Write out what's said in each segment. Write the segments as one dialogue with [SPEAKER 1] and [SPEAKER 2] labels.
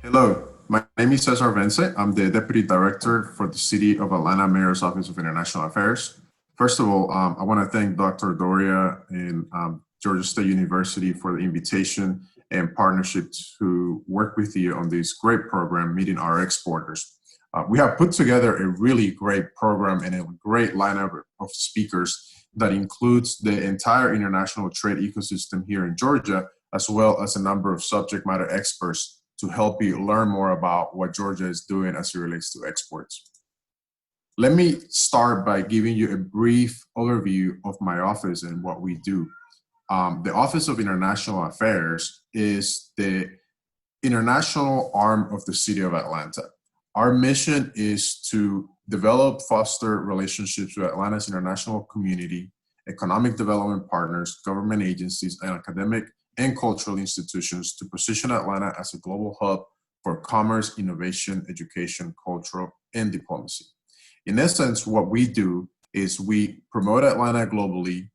[SPEAKER 1] Hello, my name is Cesar Vence. I'm the Deputy Director for the City of Atlanta Mayor's Office of International Affairs. First of all, I want to thank Dr. Doria and Georgia State University for the invitation and partnership to work with you on this great program, Meeting Our Exporters. We have put together a really great program and a great lineup of speakers that includes the entire international trade ecosystem here in Georgia, as well as a number of subject matter experts to help you learn more about what Georgia is doing as it relates to exports. Let me start by giving you a brief overview of my office and what we do. The Office of International Affairs is the international arm of the City of Atlanta. Our mission is to develop, foster relationships with Atlanta's international community, economic development partners, government agencies, and academic and cultural institutions to position Atlanta as a global hub for commerce, innovation, education, culture, and diplomacy. In essence, what we do is we promote Atlanta globally,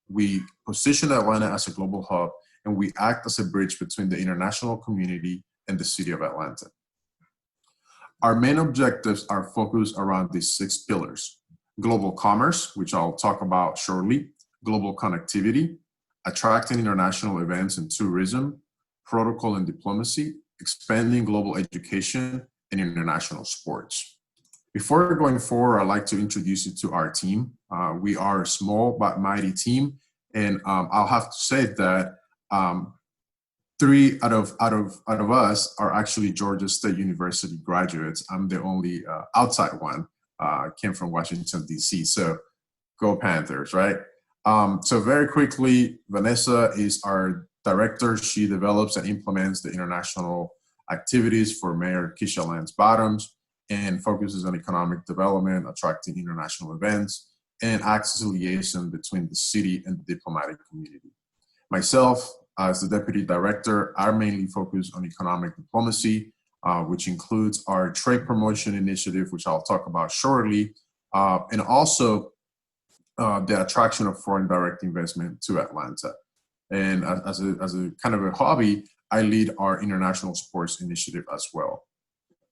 [SPEAKER 1] we position Atlanta as a global hub, and we act as a bridge between the international community and the city of Atlanta. Our main objectives are focused around these 6 pillars: global commerce, which I'll talk about shortly, global connectivity, attracting international events and tourism, protocol and diplomacy, expanding global education, and international sports. Before going forward, I'd like to introduce you to our team. We are a small but mighty team, and I'll have to say that 3 out of us are actually Georgia State University graduates. I'm the only outside one. Came from Washington, D.C., so go Panthers, right? So very quickly, Vanessa is our director. She develops and implements the international activities for Mayor Keisha Lance Bottoms and focuses on economic development, attracting international events, and acts as a liaison between the city and the diplomatic community. Myself, as the deputy director, I mainly focus on economic diplomacy, which includes our trade promotion initiative, which I'll talk about shortly, and also the attraction of foreign direct investment to Atlanta. And as a kind of a hobby, I lead our international sports initiative as well.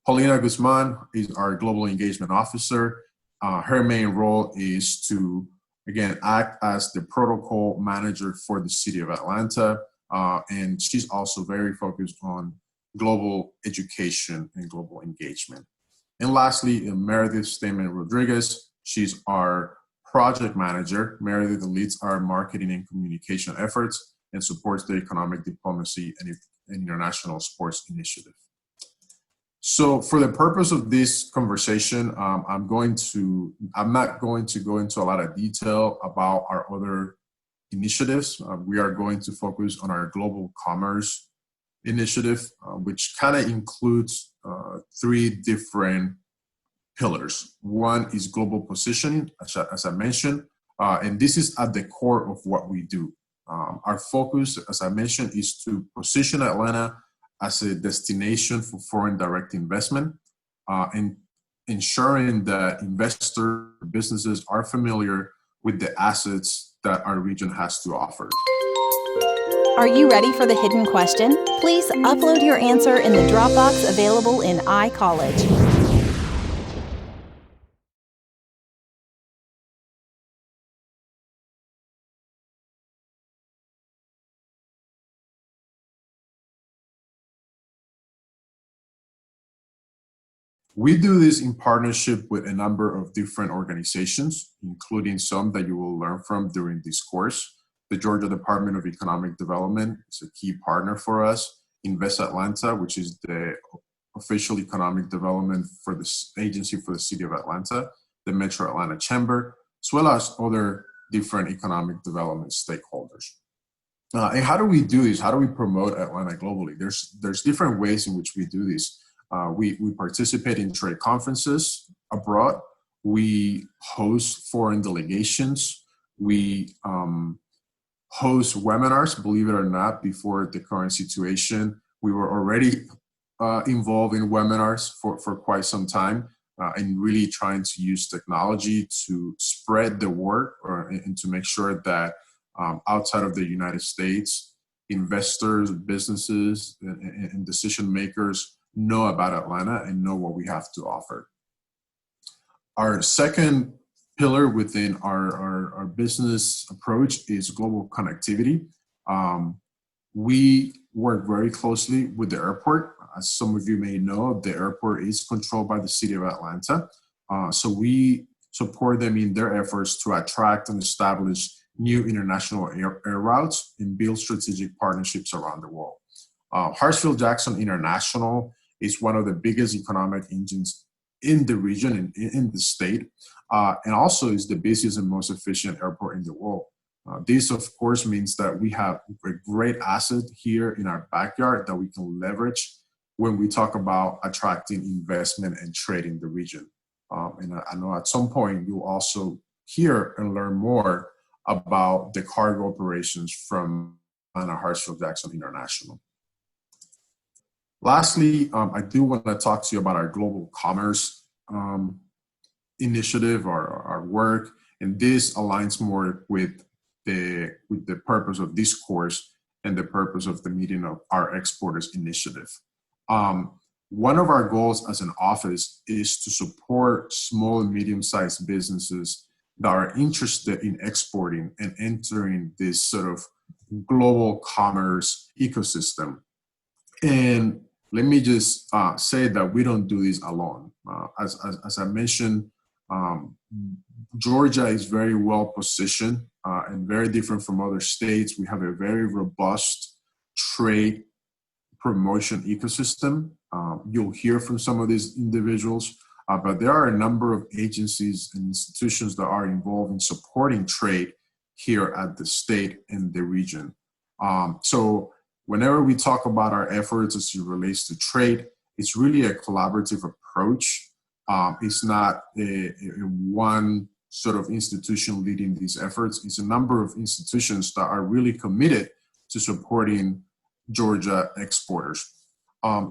[SPEAKER 1] Paulina Guzman is our global engagement officer. Her main role is to, again, act as the protocol manager for the city of Atlanta. And she's also very focused on global education and global engagement. And lastly, Meredith Stamen Rodriguez. She's our project manager. Meredith leads our marketing and communication efforts and supports the economic diplomacy and international sports initiative. So for the purpose of this conversation, I'm not going to go into a lot of detail about our other initiatives. We are going to focus on our global commerce initiative, which kind of includes 3 different pillars. One is global positioning, as I mentioned, and this is at the core of what we do. Our focus, as I mentioned, is to position Atlanta as a destination for foreign direct investment and ensuring that investor businesses are familiar with the assets that our region has to offer.
[SPEAKER 2] Are you ready for the hidden question? Please upload your answer in the Dropbox available in iCollege.
[SPEAKER 1] We do this in partnership with a number of different organizations, including some that you will learn from during this course. The Georgia Department of Economic Development is a key partner for us. Invest Atlanta, which is the official economic development for this agency for the city of Atlanta, the Metro Atlanta Chamber, as well as other different economic development stakeholders. And how do we do this? How do we promote Atlanta globally? There's different ways in which we do this. We participate in trade conferences abroad. We host foreign delegations. We host webinars, believe it or not. Before the current situation, we were already involved in webinars for quite some time and really trying to use technology to spread the word and to make sure that outside of the United States, investors, businesses, and decision makers know about Atlanta and know what we have to offer. Our second pillar within our business approach is global connectivity. We work very closely with the airport. As some of you may know, the airport is controlled by the city of Atlanta. So we support them in their efforts to attract and establish new international air routes and build strategic partnerships around the world. Hartsfield-Jackson International is one of the biggest economic engines in the region and in the state, and also is the busiest and most efficient airport in the world. This, of course, means that we have a great asset here in our backyard that we can leverage when we talk about attracting investment and trade in the region. And I know at some point you'll also hear and learn more about the cargo operations from Hartsfield-Jackson International. Lastly, I do want to talk to you about our global commerce initiative, our work, and this aligns more with the purpose of this course and the purpose of the Meeting of Our Exporters initiative. One of our goals as an office is to support small and medium-sized businesses that are interested in exporting and entering this sort of global commerce ecosystem. And let me just say that we don't do this alone. As I mentioned, Georgia is very well positioned and very different from other states. We have a very robust trade promotion ecosystem. You'll hear from some of these individuals, but there are a number of agencies and institutions that are involved in supporting trade here at the state and the region. So whenever we talk about our efforts as it relates to trade, it's really a collaborative approach. It's not a one sort of institution leading these efforts. It's a number of institutions that are really committed to supporting Georgia exporters.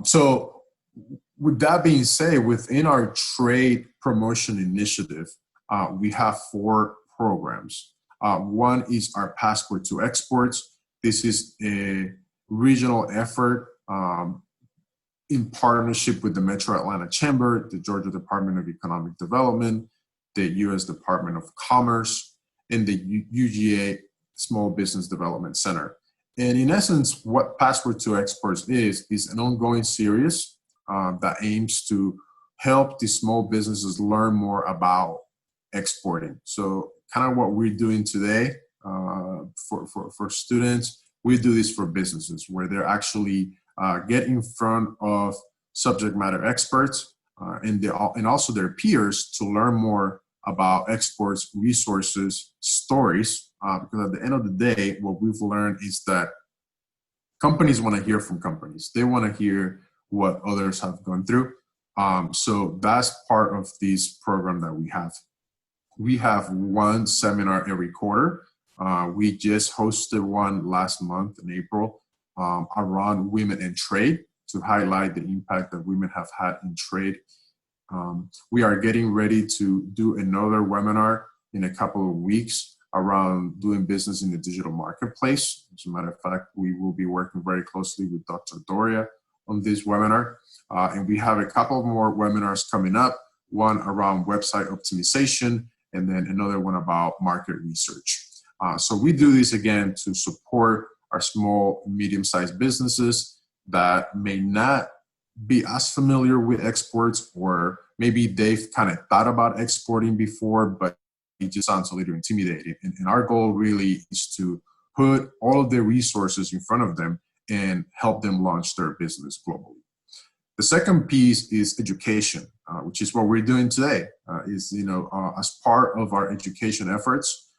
[SPEAKER 1] So with that being said, within our trade promotion initiative, we have 4 programs. One is our Passport to Exports. This is a regional effort in partnership with the Metro Atlanta Chamber, the Georgia Department of Economic Development, the U.S. Department of Commerce, and the UGA Small Business Development Center. And in essence, what Passport to Exports is an ongoing series that aims to help the small businesses learn more about exporting. So kind of what we're doing today for students, we do this for businesses where they're actually get in front of subject matter experts and also their peers to learn more about exports, resources, stories, because at the end of the day, what we've learned is that companies want to hear from companies. They want to hear what others have gone through. So that's part of this program that we have. We have one seminar every quarter. We just hosted one last month in April around women in trade to highlight the impact that women have had in trade. We are getting ready to do another webinar in a couple of weeks around doing business in the digital marketplace. As a matter of fact, we will be working very closely with Dr. Doria on this webinar. And we have a couple more webinars coming up, one around website optimization, and then another one about market research. So we do this again to support our small, medium-sized businesses that may not be as familiar with exports, or maybe they've kind of thought about exporting before, but it just sounds a little intimidating. And our goal really is to put all of their resources in front of them and help them launch their business globally. The second piece is education, which is what we're doing today. As part of our education efforts,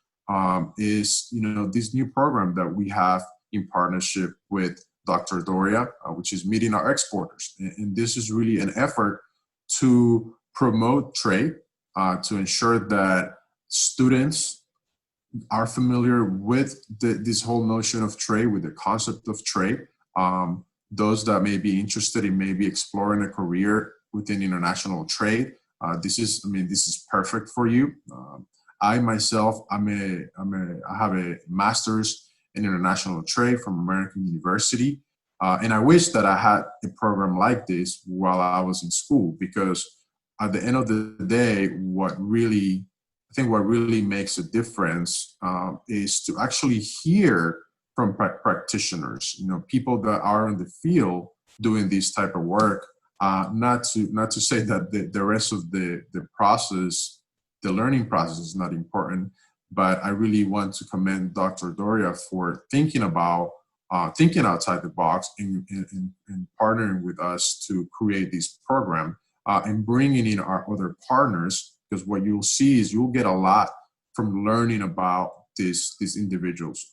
[SPEAKER 1] is this new program that we have in partnership with Dr. Doria, which is Meeting Our Exporters. And this is really an effort to promote trade, to ensure that students are familiar with this whole notion of trade, with the concept of trade. Those that may be interested in maybe exploring a career within international trade, this is perfect for you. I myself, I have a master's in international trade from American University. And I wish that I had a program like this while I was in school, because at the end of the day, what really makes a difference is to actually hear from practitioners, people that are in the field doing this type of work. Not to say that the rest of the process, the learning process, is not important, but I really want to commend Dr. Doria for thinking outside the box and partnering with us to create this program and bringing in our other partners. Because what you'll see is you'll get a lot from learning about these individuals.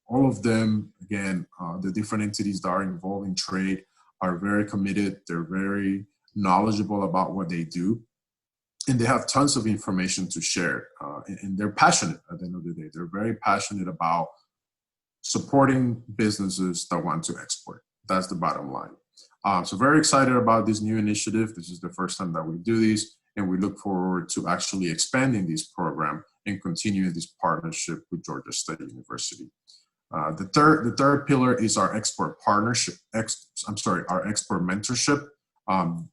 [SPEAKER 1] All of them, again, the different entities that are involved in trade are very committed. They're very knowledgeable about what they do, and they have tons of information to share. And they're passionate at the end of the day. They're very passionate about supporting businesses that want to export. That's the bottom line. So very excited about this new initiative. This is the first time that we do this, and we look forward to actually expanding this program and continuing this partnership with Georgia State University. The third pillar is our export partnership. Our export mentorship.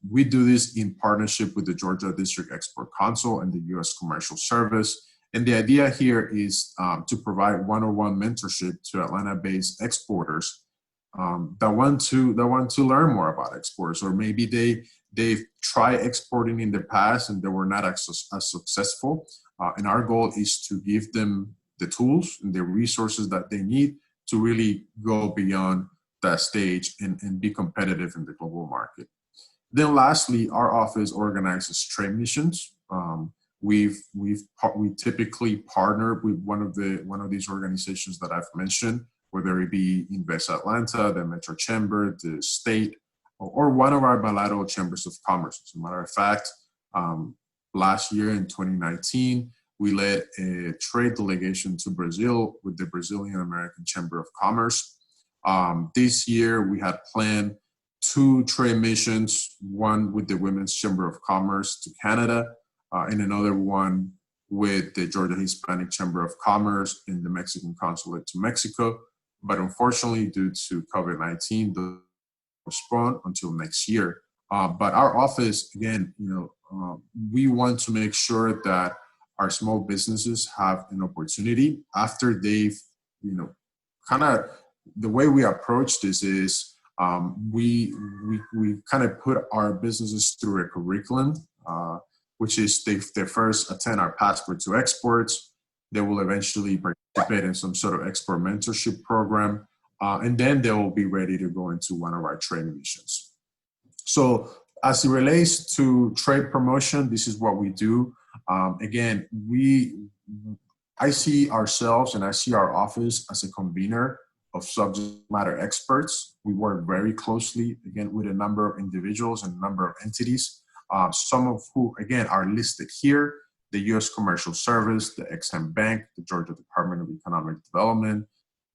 [SPEAKER 1] We do this in partnership with the Georgia District Export Council and the U.S. Commercial Service. And the idea here is to provide one-on-one mentorship to Atlanta-based exporters that want to learn more about exports, or maybe they've tried exporting in the past and they were not as successful. And our goal is to give them the tools and the resources that they need to really go beyond that stage and be competitive in the global market. Then lastly, our office organizes trade missions. We typically partner with one of these organizations that I've mentioned, whether it be Invest Atlanta, the Metro Chamber, the state, or one of our bilateral chambers of commerce. As a matter of fact, last year in 2019, we led a trade delegation to Brazil with the Brazilian American Chamber of Commerce. This year, we had planned 2 trade missions, one with the Women's Chamber of Commerce to Canada, and another one with the Georgia Hispanic Chamber of Commerce in the Mexican Consulate to Mexico. But unfortunately, due to COVID-19, those postponed until next year. But our office, again, we want to make sure that our small businesses have an opportunity after they've, kind of the way we approach this is we kind of put our businesses through a curriculum, which is they first attend our Passport to Exports. They will eventually participate in some sort of export mentorship program, and then they will be ready to go into one of our training missions. So as it relates to trade promotion, this is what we do. Again, I see ourselves and I see our office as a convener of subject matter experts. We work very closely, again, with a number of individuals and a number of entities, some of who, again, are listed here: the U.S. Commercial Service, the Ex-Im Bank, the Georgia Department of Economic Development.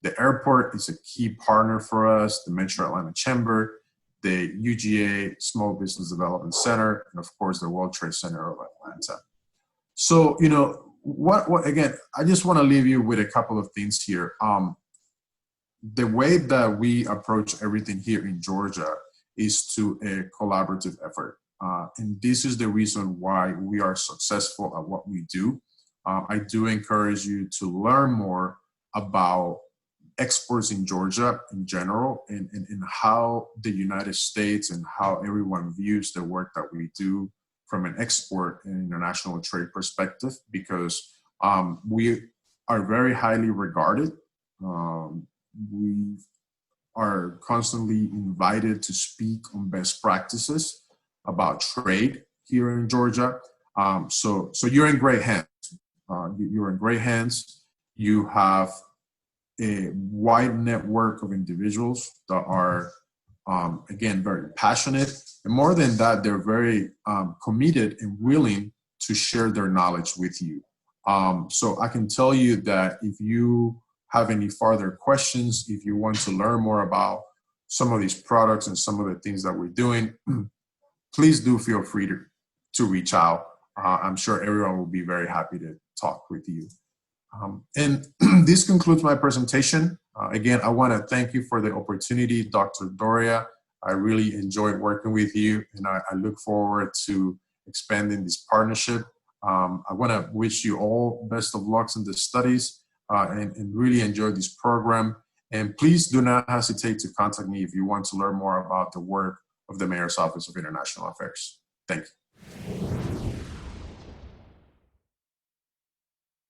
[SPEAKER 1] The airport is a key partner for us, the Metro Atlanta Chamber, the UGA Small Business Development Center, and of course, the World Trade Center of Atlanta. So, what again, I just want to leave you with a couple of things here. The way that we approach everything here in Georgia is to a collaborative effort. And this is the reason why we are successful at what we do. I do encourage you to learn more about exports in Georgia in general, and how the United States and how everyone views the work that we do from an export and international trade perspective, because we are very highly regarded. We are constantly invited to speak on best practices about trade here in Georgia. So you're in great hands. You're in great hands. You have a wide network of individuals that are, again, very passionate. And more than that, they're very committed and willing to share their knowledge with you. So I can tell you that if you have any further questions, if you want to learn more about some of these products and some of the things that we're doing, please do feel free to reach out. I'm sure everyone will be very happy to talk with you. And this concludes my presentation. Again, I want to thank you for the opportunity, Dr. Doria. I really enjoyed working with you, and I look forward to expanding this partnership. I want to wish you all best of lucks in the studies and really enjoy this program. And please do not hesitate to contact me if you want to learn more about the work of the Mayor's Office of International Affairs. Thank you.